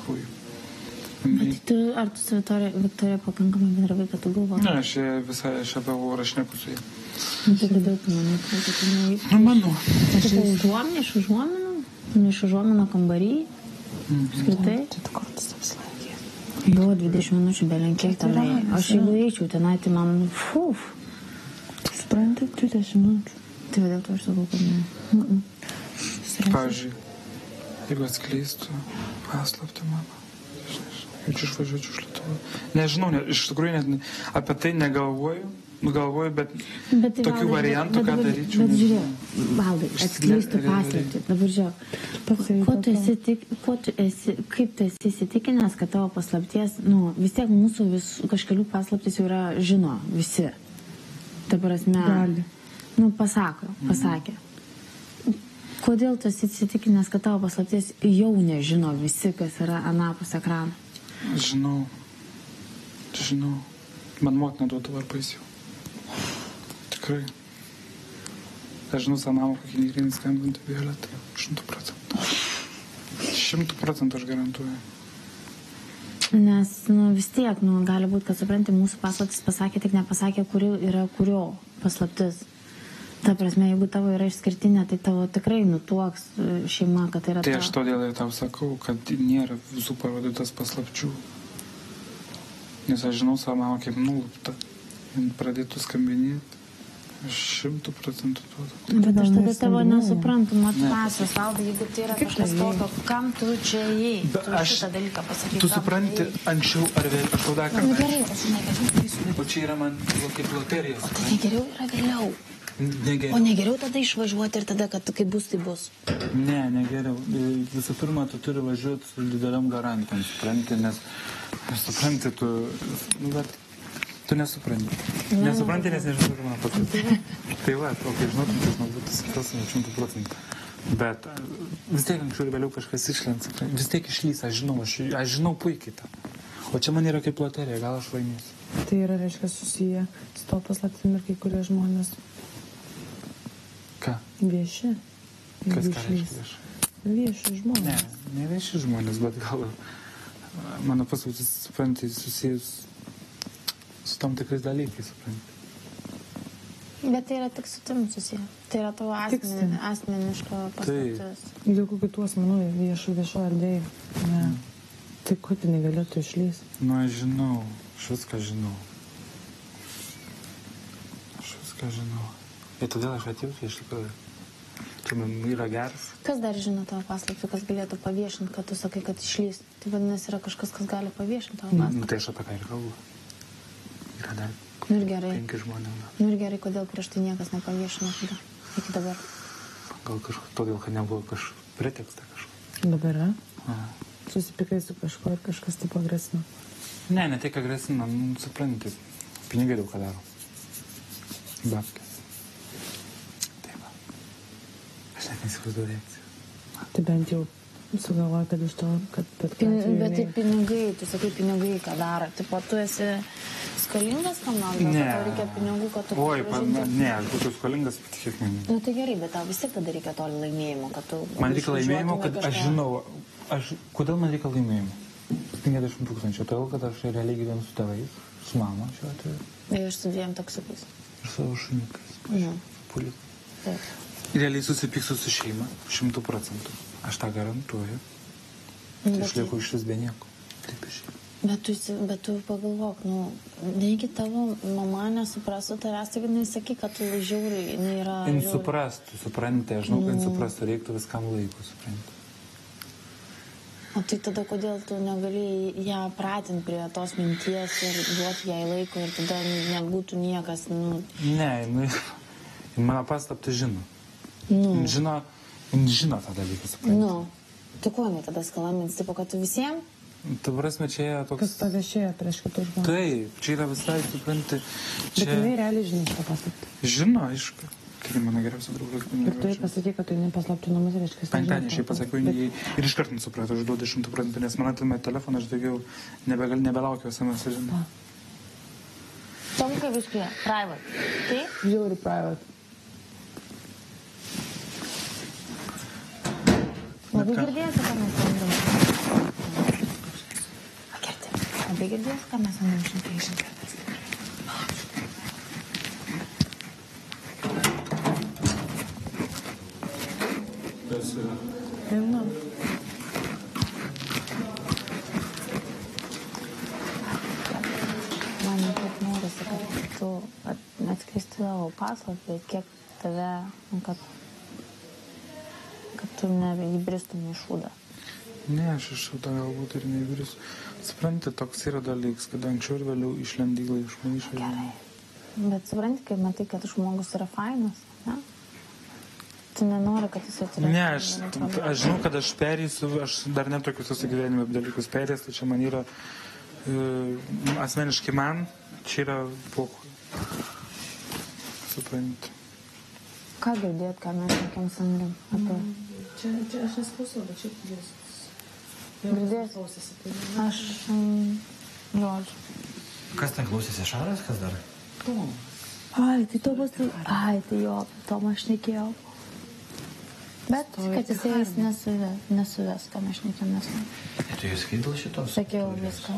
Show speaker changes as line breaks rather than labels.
Fui.
Bet ar tu su Viktorija pakankamai bendravai, kad tu galvoji?
Ne, aš visai apie orą šneku su jie.
Tai kodėl tu manai, kad tu neįp?
Nu, manau.
Aš užuominę, iš užuominų? Iš užuominų kambarį? Skritai?
Čia tu kartus apsilankė.
Buvo 20 minučių belenkiek tenai. Aš jeigu eičiau tenai, tai man fuf.
Supranti, 20 minučių.
Tai vadėl to aš sakau, kad ne.
Pavyzdžiui, jeigu atskleistų paslaptį mano. Jaučiu išvažiuočiau iš Lietuvos. Nežinau, iš tikrųjų net apie tai negalvoju. Galvoju, bet tokių variantų, ką daryčiau.
Bet žiūrėk, Valdai, atskleistų paslaptį. Dabar žiūrėk, kaip tu esi įsitikinęs, kad tavo paslapties, vis tiek mūsų kažkelių paslaptis jau yra žino visi. Ta prasme,
gali.
Pasakė. Kodėl tu esi įsitikinęs, kad tavo paslapties jau nežino visi, kas yra anapus ekrano?
Žinau. Man motina duoda varpais jau. Tikrai. Aš žinau savo kokį neįrėnį skambinti Violetą. 100%. 100% aš garantuoju.
Nes, vis tiek, gali būti, kad supranti, mūsų paslaptis pasakė, tik nepasakė, kuri yra kurio paslaptis. Ta prasme, jeigu tavo yra išskirtinė, tai tavo tikrai nutuoks šeima, kad tai yra
tai aš todėl ir tau sakau, kad nėra visų parodytas paslapčių. Nes aš žinau savo mamą kaip nulupta. Jis pradėtų skambinėti. Aš 100% duodu.
Bet aš tada tavo nesuprantu motyvacijos, Valdai, jeigu tai yra kažkas tokio, kam tu čia ėjai? Tu šitą dalyką pasakai.
Tu supranti, anksčiau ar vėliau, aš tau dar kartą.
Gerai, aš
O čia yra man kaip loterijos.
Tai geriau yra vėliau.
Negeriau.
O negeriau tada išvažiuoti ir tada, kad kai bus, tai bus.
Ne, negeriau. Visų pirma, tu turi važiuoti su dideliam garantijom, supranti, nes supranti, tu nesupranti. Nesupranti, nes nežinau, kur man pasakyti. Tai va, kai žinotum, tai man būtų kitas 100%. Bet vis tiek anksčiau ir vėliau kažkas išlens. Vis tiek išlys, aš žinau puikiai tą. O čia man yra kaip loterija, gal aš laimėsiu.
Tai yra, reiškia, susiję su to paslaptim ir kai kurie žmonės.
Ką?
Vieši.
Kas ką reiškia vieši?
Vieši žmonės.
Ne vieši žmonės, bet gal mano paslaptis, supranti, susijęs su tam tikrais dalykais, supranti.
Bet tai yra tik su tim susiję. Tai yra tavo asmeniška paslaptis.
Dėl kokių tų asmenų viešo erdvėje. Ne. Tai ko tai negalėtų išlys?
Aš žinau. Aš viską žinau. Ir todėl aš atėjau, iš tikrųjų. Tai man yra geras.
Kas dar žino tavo paslaptį, kas galėtų paviešinti, kad tu sakai, kad išlys? Tai vadinasi, yra kažkas, kas gali paviešinti tavo paslaptį.
Tai aš apie ką ir kalbu. Yra dar
ir gerai.
5 žmonės.
Ir gerai, kodėl prieš tai niekas nepaviešino tada, iki dabar?
Gal todėl, kad nebuvo pretekstą kažko.
Dabar yra? Susipikai su kažko ir kažkas tai pagrasino.
Ne tik agresina, supranti, pinigai daug ką daro. Babkės. Taip va. Aš net nesivaizduoju reakciją.
Tai bent jau sugalvoju, kad iš to, kad...
Bet tai pinigai, tu sakai pinigai, ką daro. Taip, tu esi skolingas kam nors?
Ne.
Tau reikia pinigų, kad tu...
Ne, aš būčiau skolingas, bet kiek man...
Tai gerai, bet tau vis tiek tada reikia to laimėjimo, kad tu...
Man reikia laimėjimo, kad aš žinau, kodėl man reikia laimėjimo? 50 000, todėl, kad aš realiai gyvenu su tėvais, su mama šiuo atveju.
Ir su 2 taksikais.
Ir savo šunikais. Pulikai.
Taip.
Realiai susipyksiu su šeima, 100%. Aš tą garantuoju. Tai išlieku iš vis be nieko. Taip išėjau.
Bet tu pagalvok, negi tavo mama nesuprastų tavęs, tai jinai saky, kad tu žiauriai, jinai yra...
Jin suprastų, supranti, aš žinau, kad jin suprastų, reiktų viskam laiko, supranti.
O tai tada kodėl tu negali ją pratinti prie tos minties ir duoti jai laiko ir tada nebūtų niekas,
Ne, jin mano paslaptį žino. Jin žino tą dalyką, supranti.
Tai kuo jinai tada skalambins, tipo, kad tu visiems?
Tu prasme, čia yra toks...
Kas pavešėjo prieš kitus žmonės.
Taip, čia yra visai, supranti...
Bet jinai realiai žino šitą paslaptį.
Žino, aišku. Kaip mano geriausia draugas.
Ir tu jai pasakai, kad tu nepaslapti nuomas, reiškia...
Penktadienį šiai pasakiau, ir iškart nesuprato, aš duodu 100%, nes man atėmė telefoną, aš daugiau nebelaukiau SMS žinau.
Tomkai biškį, private. Taip?
Žiauri private.
Labai girdėsi, ką mes kalbame. tai girdės, ką mes man šnekėjom.
Kas yra?
Einu.
Man taip norisi, kad tu atskleisti tavo paslaptį, kiek tave, kad tu neįbristum į šūdą.
Ne, aš iš šūdą galbūt ir neįbris. Supranti, toks yra dalykas, kad anksčiau ir vėliau išlendyklai iš maišo.
Gerai. Bet supranti, kai matai, kad žmogus yra fainas, ne? Tu nenori, kad jis atsirastų.
Ne, aš žinau, kad aš perėsiu, aš dar netokius visą gyvenimą dalykus perės, tai čia man yra, asmeniškai man, čia yra pohui. Supranti.
Ką girdėt, ką mes sakėm Sandrim apie...
Čia aš nesklausau, bet čia jūs.
Girdėt? Aš... žodžiu.
Kas ten klausėsi? Šaras, kas dar?
Ai, tai Tomas, ai, tai jo, Tomą aš šnekėjau. Bet, kad jis nesuves, ką mes šnekėjom, nesuves.
Tu jis skaidėl šitos?
Sakiau viską.